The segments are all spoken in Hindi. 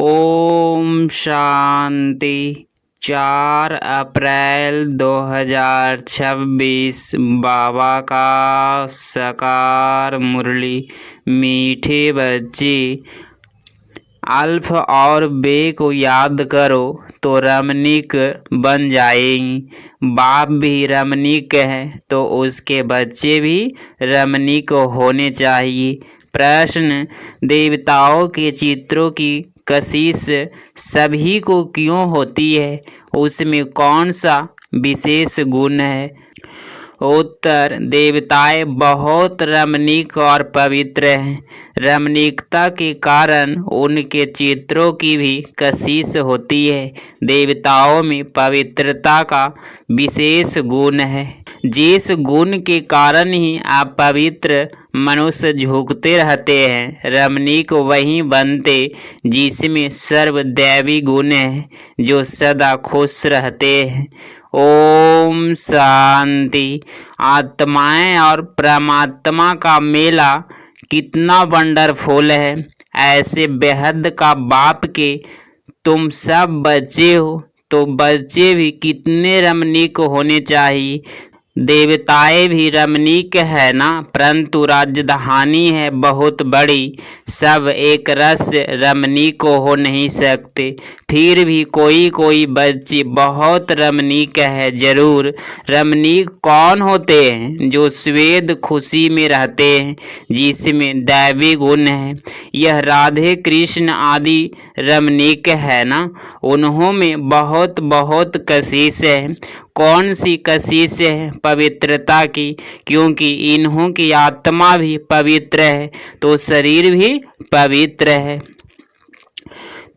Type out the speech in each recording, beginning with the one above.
ओम शांति। 4 अप्रैल 2026 बाबा का साकार मुरली। मीठे बच्चे, अल्फ और बे को याद करो तो रमणीक बन जाएंगी। बाप भी रमणीक है तो उसके बच्चे भी रमणीक होने चाहिए। प्रश्न: देवताओं के चित्रों की कशिश सभी को क्यों होती है? उसमें कौन सा विशेष गुण है? उत्तर: देवताएं बहुत रमणीक और पवित्र हैं। रमणीकता के कारण उनके चित्रों की भी कशिश होती है। देवताओं में पवित्रता का विशेष गुण है, जिस गुण के कारण ही अपवित्र मनुष्य झुकते रहते हैं। रमणीक वही बनते जिसमें सर्वदैवी गुण है, जो सदा खुश रहते हैं। ओम शांति। आत्माएं और परमात्मा का मेला कितना वंडरफुल है। ऐसे बेहद का बाप के तुम सब बच्चे हो तो बच्चे भी कितने रमणीक होने चाहिए। देवताएं भी रमणीक है ना, परंतु राजधानी है बहुत बड़ी, सब एक रस रमणीक हो नहीं सकते। फिर भी कोई कोई बच्चे बहुत रमणीक है जरूर। रमणीक कौन होते हैं? जो स्वेद खुशी में रहते हैं, जिसमें दैवी गुण है। यह राधे कृष्ण आदि रमणीक है ना, उन्हों में बहुत बहुत कशिश है। कौन सी कशिश है? पवित्रता की, क्योंकि इन्हों की आत्मा भी पवित्र है तो शरीर भी पवित्र है।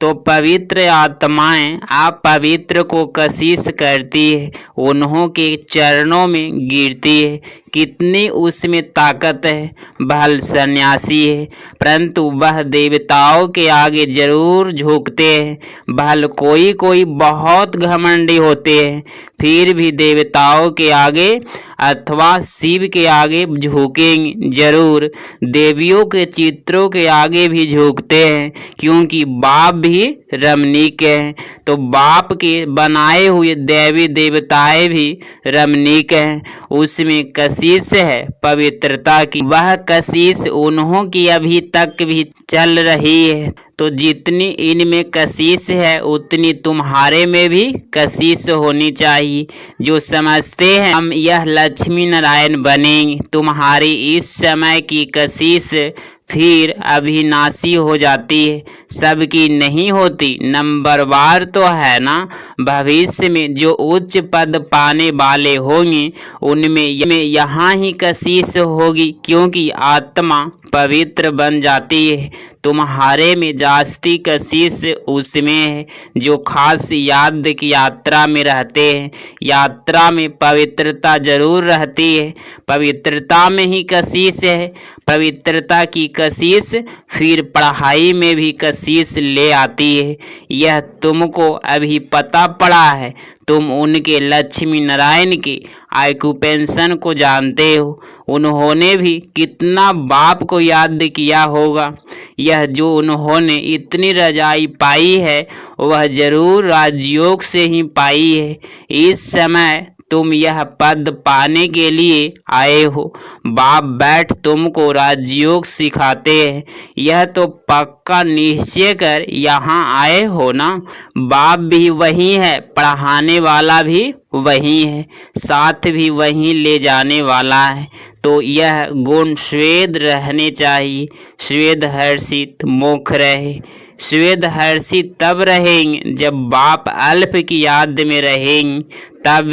तो पवित्र आत्माएं अपवित्र को कशिश करती है, उन्हों के चरणों में गिरती है। कितनी उसमें ताकत है। भल सन्यासी है, परंतु वह देवताओं के आगे जरूर झुकते हैं। भल कोई कोई बहुत घमंडी होते हैं, फिर भी देवताओं के आगे अथवा शिव के आगे झुकेंगे जरूर। देवियों के चित्रों के आगे भी झुकते हैं, क्योंकि बाप भी रमणीक है। तो बाप के बनाए हुए देवी देवताएं भी रमणीक हैं। उसमें कशिश है पवित्रता की। वह कशिश उन्हों की अभी तक भी चल रही है। तो जितनी इनमें कशिश है उतनी तुम्हारे में भी कशिश होनी चाहिए। जो समझते हैं हम यह लक्ष्मी नारायण बनेंगे, तुम्हारी इस समय की कशिश फिर अविनाशी हो जाती है, सबकी नहीं होती। नंबरवार तो है ना। भविष्य में जो उच्च पद पाने वाले होंगे उनमें यहाँ ही कशिश होगी, क्योंकि आत्मा पवित्र बन जाती है। तुम्हारे में जास्ती कशिश उसमें है जो खास याद की यात्रा में रहते हैं। यात्रा में पवित्रता जरूर रहती है, पवित्रता में ही कशिश है। पवित्रता की कशिश फिर पढ़ाई में भी कशिश ले आती है। यह तुमको अभी पता पड़ा है। तुम उनके लक्ष्मी नारायण के ऑक्यूपेशन को जानते हो। उन्होंने भी कितना बाप को याद किया होगा। यह जो उन्होंने इतनी रजाई पाई है वह जरूर राजयोग से ही पाई है। इस समय तुम यह पद पाने के लिए आए हो। बाप बैठ तुमको राजयोग सिखाते हैं, यह तो पक्का निश्चय कर यहाँ आए हो ना। बाप भी वही है, पढ़ाने वाला भी वही है, साथ भी वही ले जाने वाला है। तो यह गुण श्वेद रहने चाहिए। श्वेद हर्षित मुख रहे। श्वेद हर्षित तब रहेंगे जब बाप अल्प की याद में रहेंगे, तब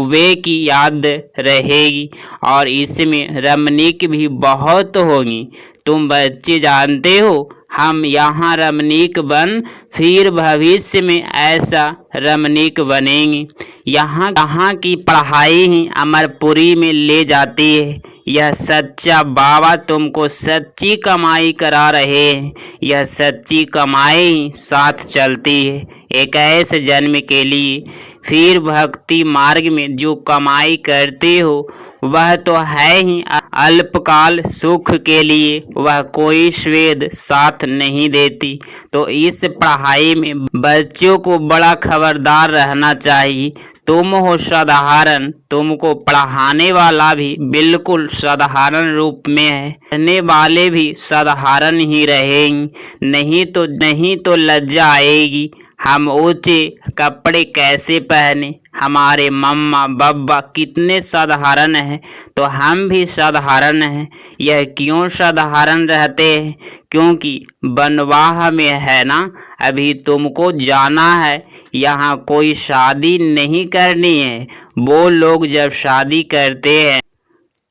वे की याद रहेगी। और इसमें रमणीक भी बहुत होंगी। तुम बच्चे जानते हो हम यहाँ रमणीक बन फिर भविष्य में ऐसा रमणीक बनेंगे। यहाँ की पढ़ाई ही अमरपुरी में ले जाती है। यह सच्चा बाबा तुमको सच्ची कमाई करा रहे हैं। यह सच्ची कमाई ही साथ चलती है एक ऐसे जन्म के लिए। फिर भक्ति मार्ग में जो कमाई करते हो वह तो है ही अल्पकाल सुख के लिए, वह कोई स्वेद साथ नहीं देती। तो इस पढ़ाई में बच्चों को बड़ा खबरदार रहना चाहिए। तुम हो साधारण, तुमको पढ़ाने वाला भी बिल्कुल साधारण रूप में है, पढ़ने वाले भी साधारण ही रहेंगे। नहीं तो लज्जा आएगी। हम ऊंचे कपड़े कैसे पहने, हमारे मम्मा बब्बा कितने साधारण हैं, तो हम भी साधारण हैं। यह क्यों साधारण रहते हैं? क्योंकि बनवाह में है ना। अभी तुमको जाना है, यहाँ कोई शादी नहीं करनी है। वो लोग जब शादी करते हैं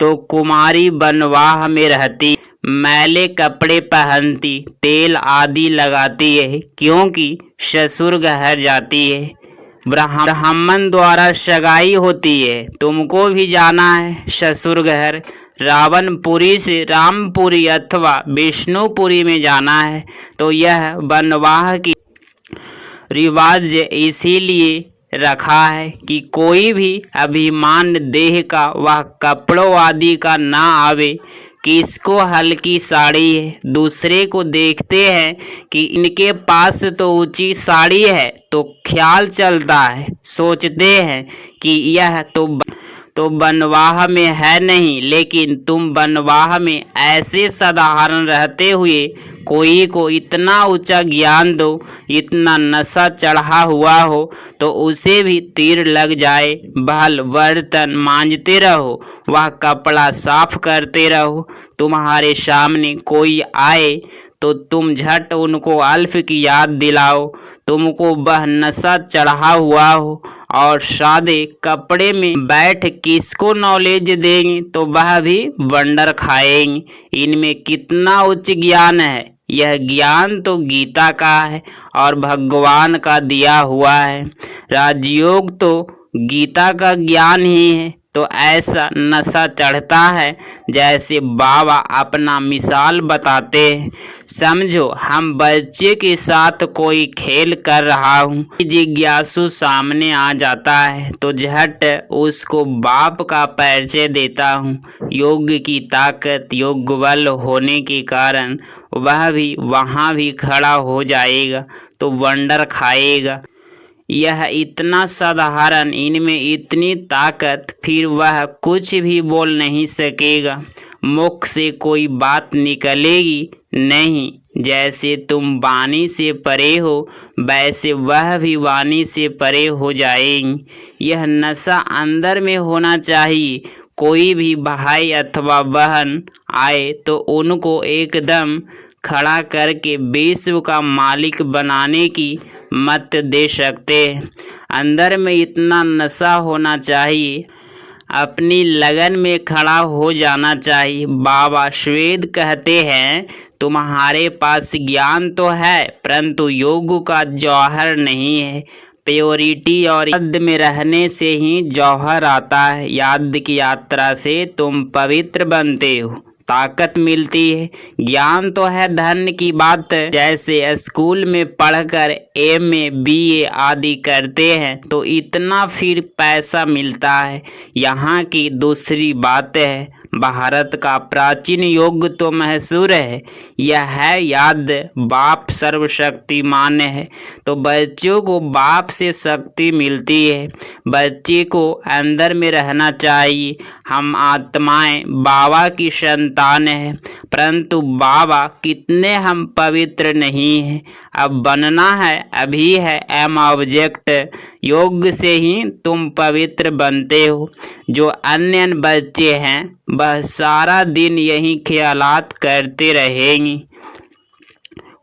तो कुमारी बनवाह में रहती, मैले कपड़े पहनती, तेल आदि लगाती है, क्योंकि ससुर घर जाती है। ब्राह्मण द्वारा सगाई होती है। तुमको भी जाना है ससुर घर। रावणपुरी से रामपुरी अथवा विष्णुपुरी में जाना है। तो यह बनवाह की रिवाज इसीलिए रखा है कि कोई भी अभिमान देह का वह कपड़ों आदि का ना आवे। किसको हल्की साड़ी है, दूसरे को देखते हैं कि इनके पास तो ऊंची साड़ी है, तो ख्याल चलता है, सोचते हैं कि यह तो बनवाह में है नहीं। लेकिन तुम बनवाह में ऐसे साधारण रहते हुए कोई को इतना ऊंचा ज्ञान दो, इतना नशा चढ़ा हुआ हो तो उसे भी तीर लग जाए। बहल बर्तन मांजते रहो, वह कपड़ा साफ करते रहो। तुम्हारे सामने कोई आए तो तुम झट उनको अल्फ की याद दिलाओ। तुमको वह नशा चढ़ा हुआ हो और सादे कपड़े में बैठ किसको नॉलेज देंगे, तो वह भी वंडर खाएंगे। इनमें कितना उच्च ज्ञान है। यह ज्ञान तो गीता का है और भगवान का दिया हुआ है। राजयोग तो गीता का ज्ञान ही है। तो ऐसा नशा चढ़ता है जैसे बाबा अपना मिसाल बताते हैं। समझो हम बच्चे के साथ कोई खेल कर रहा हूँ, जिज्ञासु सामने आ जाता है तो झट उसको बाप का परिचय देता हूँ। योग की ताकत, योग बल होने के कारण वह भी वहाँ भी खड़ा हो जाएगा, तो वंडर खाएगा। यह इतना साधारण, इनमें इतनी ताकत, फिर वह कुछ भी बोल नहीं सकेगा। मुख से कोई बात निकलेगी नहीं। जैसे तुम वाणी से परे हो, वैसे वह भी वाणी से परे हो जाएंगी। यह नशा अंदर में होना चाहिए। कोई भी भाई अथवा बहन आए तो उनको एकदम खड़ा करके विश्व का मालिक बनाने की मत दे सकते हैं। अंदर में इतना नशा होना चाहिए, अपनी लगन में खड़ा हो जाना चाहिए। बाबा श्वेद कहते हैं, तुम्हारे पास ज्ञान तो है परंतु योग का जौहर नहीं है। प्योरिटी और याद में रहने से ही जौहर आता है। याद की यात्रा से तुम पवित्र बनते हो, ताकत मिलती है। ज्ञान तो है धन की बात। जैसे स्कूल में पढ़कर MA BA आदि करते हैं तो इतना फिर पैसा मिलता है। यहाँ की दूसरी बात है, भारत का प्राचीन योग तो मशहूर है। यह है याद, बाप सर्वशक्तिमान है। तो बच्चों को बाप से शक्ति मिलती है। बच्चे को अंदर में रहना चाहिए। हम आत्माएं बाबा की संतान है, परंतु बाबा कितने हम पवित्र नहीं हैं। अब बनना है, अभी है एम ऑब्जेक्ट। योग से ही तुम पवित्र बनते हो। जो अन्य बच्चे हैं वह सारा दिन यही ख्यालात करते रहेंगे।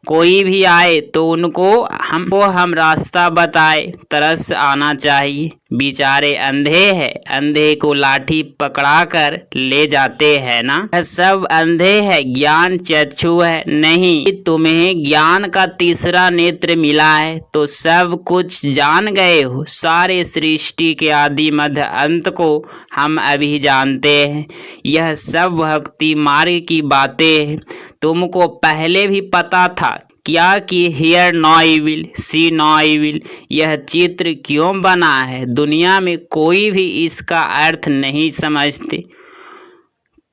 कोई भी आए तो उनको हम रास्ता बताए, तरस आना चाहिए। बेचारे अंधे हैं, अंधे को लाठी पकड़ाकर ले जाते हैं ना। सब अंधे है, ज्ञान चक्षु है नहीं। तुम्हें ज्ञान का तीसरा नेत्र मिला है तो सब कुछ जान गए हो। सारे सृष्टि के आदि मध्य अंत को हम अभी जानते हैं। यह सब भक्ति मार्ग की बातें हैं। तुमको पहले भी पता था क्या कि hear no evil see no evil. यह चित्र क्यों बना है? दुनिया में कोई भी इसका अर्थ नहीं समझते।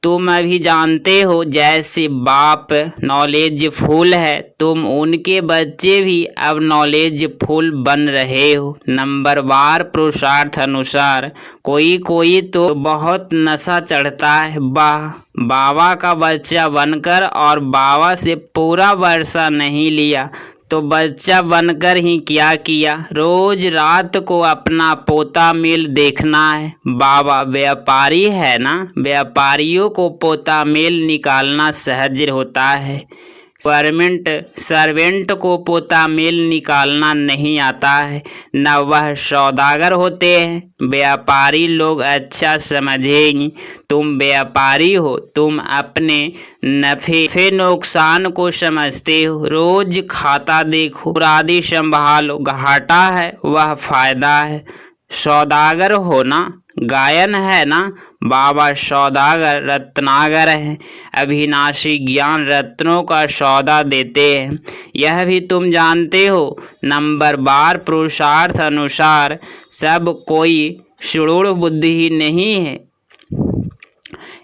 तुम अभी जानते हो जैसे बाप नॉलेज फुल है, तुम उनके बच्चे भी अब नॉलेज फुल बन रहे हो। नंबर बार पुरुषार्थ अनुसार कोई कोई तो बहुत नशा चढ़ता है, बाबा का बच्चा बनकर और बाबा से पूरा वर्षा नहीं लिया तो बच्चा बनकर ही क्या किया, रोज रात को अपना पोता मेल देखना है। बाबा व्यापारी है ना, व्यापारियों को पोता मेल निकालना सहज होता है, सर्वेंट को पोता मेल निकालना नहीं आता है, न वह सौदागर होते हैं। व्यापारी लोग अच्छा समझेंगे, तुम व्यापारी हो, तुम अपने नफे नुकसान को समझते हो, रोज खाता देखो, मुरादी संभालो, घाटा है वह फायदा है। सौदागर हो ना, गायन है ना, बाबा सौदागर रत्नागर है, अविनाशी ज्ञान रत्नों का सौदा देते हैं, यह भी तुम जानते हो। नंबर बार पुरुषार्थ अनुसार सब कोई सुरूढ़ बुद्धि नहीं है,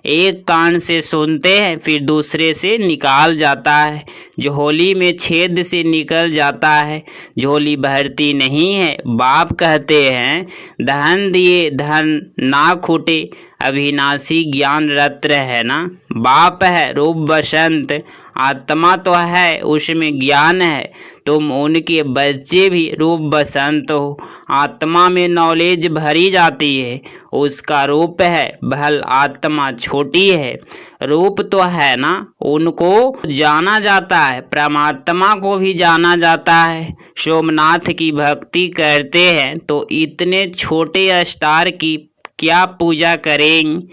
एक कान से सुनते हैं फिर दूसरे से निकाल जाता है, झोली में छेद से निकल जाता है, झोली भरती नहीं है। बाप कहते हैं धन दिए धन ना खूटे, अविनाशी ज्ञान रत्न है ना, बाप है रूप बसंत, आत्मा तो है उसमें ज्ञान है, तुम उनके बच्चे भी रूप बसंत हो। आत्मा में नॉलेज भरी जाती है, उसका रूप है, भल आत्मा छोटी है, रूप तो है ना, उनको जाना जाता है, परमात्मा को भी जाना जाता है। सोमनाथ की भक्ति करते हैं तो इतने छोटे स्टार की क्या पूजा करेंगे,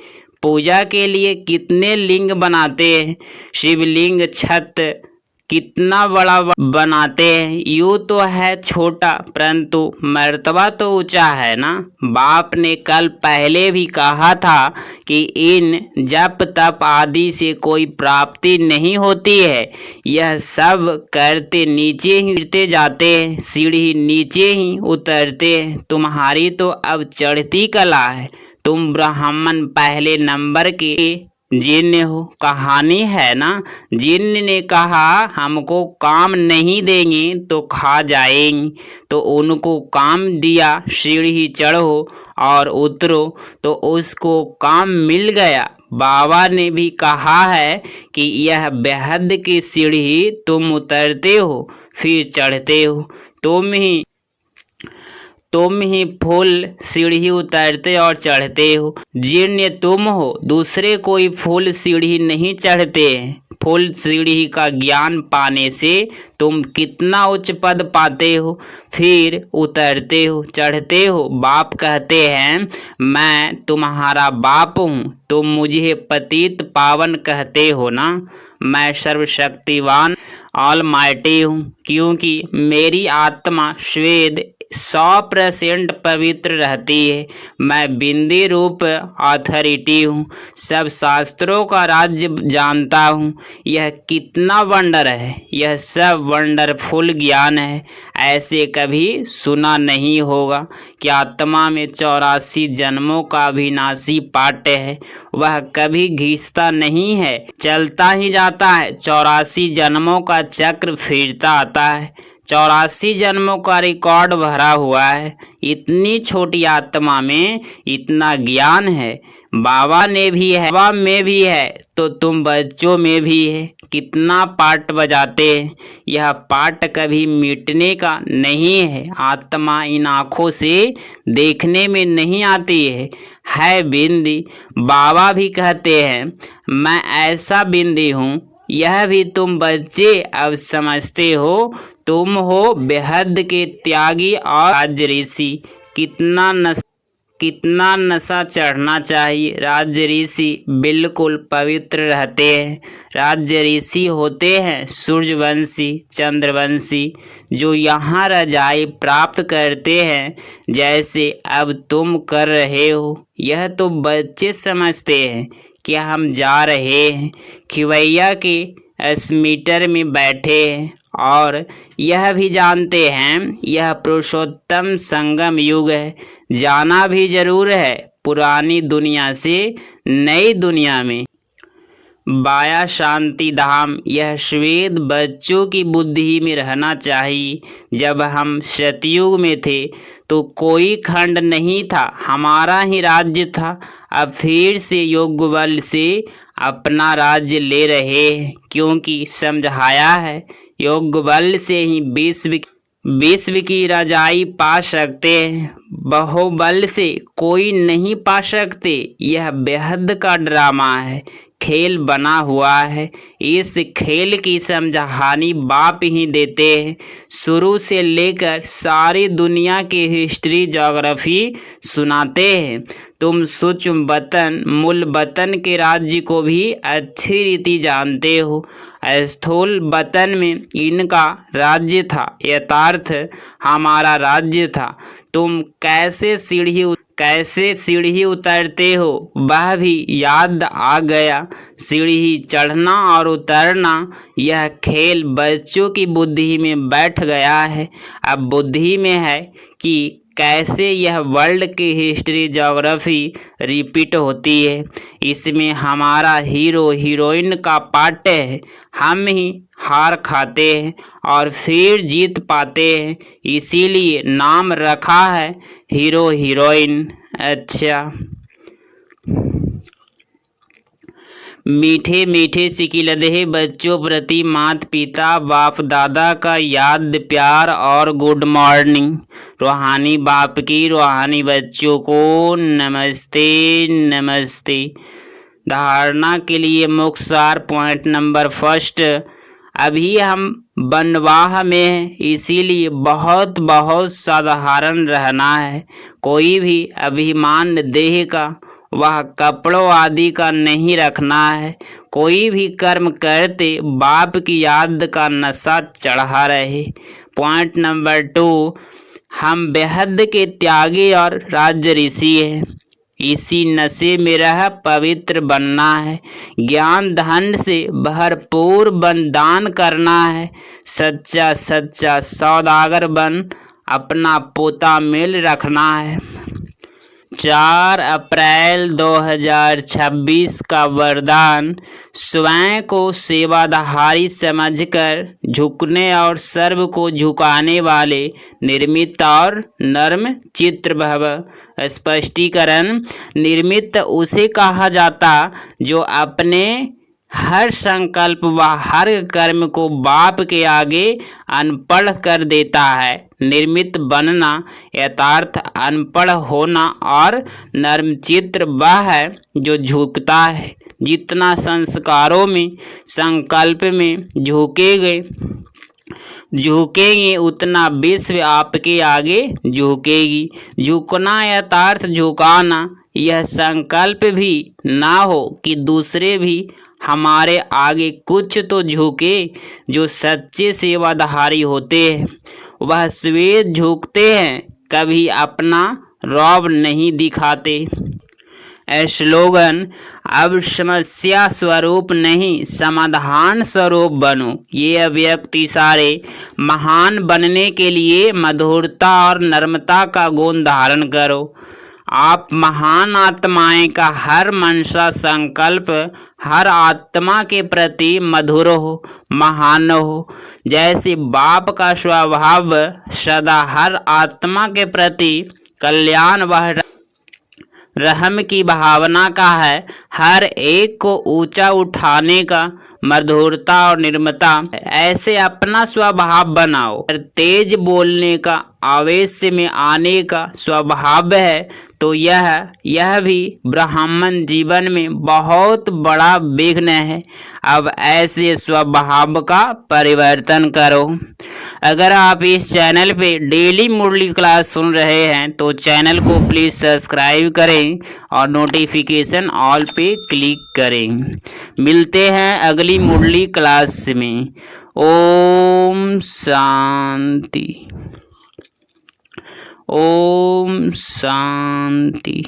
पूजा के लिए कितने लिंग बनाते हैं, शिवलिंग छत कितना बड़ा बनाते हैं, यूँ तो है छोटा परंतु मर्तबा तो ऊंचा है ना। बाप ने कल पहले भी कहा था कि इन जप तप आदि से कोई प्राप्ति नहीं होती है, यह सब करते नीचे ही गिरते जाते हैं, सीढ़ी नीचे ही उतरते हैं। तुम्हारी तो अब चढ़ती कला है, तुम ब्राह्मण पहले नंबर के जिन्न हो, कहानी है ना, जिन्न ने कहा हमको काम नहीं देंगे तो खा जाएंगे, तो उनको काम दिया, सीढ़ी चढ़ो और उतरो, तो उसको काम मिल गया। बाबा ने भी कहा है कि यह बेहद की सीढ़ी तुम उतरते हो फिर चढ़ते हो, तुम ही फूल सीढ़ी उतरते और चढ़ते हो, जिन्न तुम हो, दूसरे कोई फूल सीढ़ी नहीं चढ़ते हैं। फूल सीढ़ी का ज्ञान पाने से तुम कितना उच्च पद पाते हो, फिर उतरते हो चढ़ते हो। बाप कहते हैं मैं तुम्हारा बाप हूँ, तुम मुझे पतित पावन कहते हो ना, मैं सर्वशक्तिवान ऑलमाइटी हूँ, क्योंकि मेरी आत्मा श्वेत 100% पवित्र रहती है, मैं बिंदी रूप अथॉरिटी हूँ, सब शास्त्रों का राज्य जानता हूँ। यह कितना वंडर है, यह सब वंडरफुल ज्ञान है, ऐसे कभी सुना नहीं होगा कि आत्मा में 84 जन्मों का अविनाशी पाठ है, वह कभी घिसता नहीं है, चलता ही जाता है, 84 जन्मों का चक्र फिरता आता है, 84 जन्मों का रिकॉर्ड भरा हुआ है। इतनी छोटी आत्मा में इतना ज्ञान है, बाबा ने भी है, बाबा में भी है तो तुम बच्चों में भी है। कितना पाठ बजाते हैं, यह पाठ कभी मिटने का नहीं है। आत्मा इन आँखों से देखने में नहीं आती है बिंदी। बाबा भी कहते हैं मैं ऐसा बिंदी हूँ, यह भी तुम बच्चे अब समझते हो। तुम हो बेहद के त्यागी और राज ऋषि। कितना नशा चढ़ना चाहिए। राज्य ऋषि बिल्कुल पवित्र रहते हैं। राज्य ऋषि होते हैं सूर्यवंशी चंद्रवंशी, जो यहाँ रजाई प्राप्त करते हैं जैसे अब तुम कर रहे हो। यह तो बच्चे समझते हैं कि हम जा रहे हैं, खिवैया के स्मीटर में बैठे हैं, और यह भी जानते हैं यह पुरुषोत्तम संगम युग है। जाना भी जरूर है पुरानी दुनिया से नई दुनिया में। वाया शांति धाम, यह श्वेत बच्चों की बुद्धि में रहना चाहिए। जब हम सतयुग में थे तो कोई खंड नहीं था, हमारा ही राज्य था। अब फिर से योग बल से अपना राज्य ले रहे हैं, क्योंकि समझाया है योग बल से ही विश्व की रजाई पा सकते हैं, बाहुबल से कोई नहीं पा सकते। यह बेहद का ड्रामा है, खेल बना हुआ है। इस खेल की समझानी बाप ही देते हैं। शुरू से लेकर सारी दुनिया की हिस्ट्री ज्योग्राफी सुनाते हैं। तुम सूक्ष्म वतन मूल वतन के राज्य को भी अच्छी रीति जानते हो। स्थूल वतन में इनका राज्य था, यथार्थ हमारा राज्य था। तुम कैसे सीढ़ी उतरते हो वह भी याद आ गया। सीढ़ी चढ़ना और उतरना, यह खेल बच्चों की बुद्धि में बैठ गया है। अब बुद्धि में है कि कैसे यह वर्ल्ड की हिस्ट्री ज्योग्राफी रिपीट होती है। इसमें हमारा हीरो हीरोइन का पार्ट है। हम ही हार खाते हैं और फिर जीत पाते हैं, इसीलिए नाम रखा है हीरो हीरोइन। अच्छा, मीठे मीठे सिकिलदहे बच्चों प्रति माता पिता बाप दादा का याद प्यार और गुड मॉर्निंग। रूहानी बाप की रूहानी बच्चों को नमस्ते नमस्ते। धारणा के लिए मुख्य सार पॉइंट नंबर फर्स्ट, अभी हम बनवाह में हैं, इसीलिए बहुत बहुत साधारण रहना है। कोई भी अभिमान देह का वह कपड़ों आदि का नहीं रखना है। कोई भी कर्म करते बाप की याद का नशा चढ़ा रहे। पॉइंट नंबर 2, हम बेहद के त्यागी और राज ऋषि हैं, इसी नशे में रह पवित्र बनना है। ज्ञान धन से भरपूर बन दान करना है। सच्चा सच्चा सौदागर बन अपना पोता मेल रखना है। 4 अप्रैल 2026 का वरदान, स्वयं को सेवाधारी समझकर झुकने और सर्व को झुकाने वाले निर्मित और नर्म चित्र भव। स्पष्टीकरण, निर्मित उसे कहा जाता जो अपने हर संकल्प व हर कर्म को बाप के आगे अनपढ़ कर देता है। निर्मित बनना यथार्थ अनपढ़ होना और नर्मचित्र वह है जो झुकता है। जितना संस्कारों में संकल्प में झुकेंगे उतना विश्व आपके आगे झुकेगी। झुकना यथार्थ झुकाना, यह संकल्प भी ना हो कि दूसरे भी हमारे आगे कुछ तो झुके। जो सच्चे सेवाधारी होते हैं वह श्वेत झुकते हैं, कभी अपना रौब नहीं दिखाते। स्लोगन, अब समस्या स्वरूप नहीं समाधान स्वरूप बनो। ये अभिव्यक्ति सारे महान बनने के लिए मधुरता और नम्रता का गुण धारण करो। आप महान आत्माएं का हर मनसा संकल्प हर आत्मा के प्रति मधुर हो, महान हो। जैसे बाप का स्वभाव सदा हर आत्मा के प्रति कल्याण व रहम की भावना का है, हर एक को ऊंचा उठाने का मधुरता और निर्मता। ऐसे अपना स्वभाव बनाओ। तेज बोलने का, आवेश में आने का स्वभाव है तो यह भी ब्राह्मण जीवन में बहुत बड़ा विघ्न है। अब ऐसे स्वभाव का परिवर्तन करो। अगर आप इस चैनल पे डेली मुरली क्लास सुन रहे हैं तो चैनल को प्लीज़ सब्सक्राइब करें और नोटिफिकेशन ऑल पे क्लिक करें। मिलते हैं अगली मुरली क्लास में। ओम शांति, ओम शांति।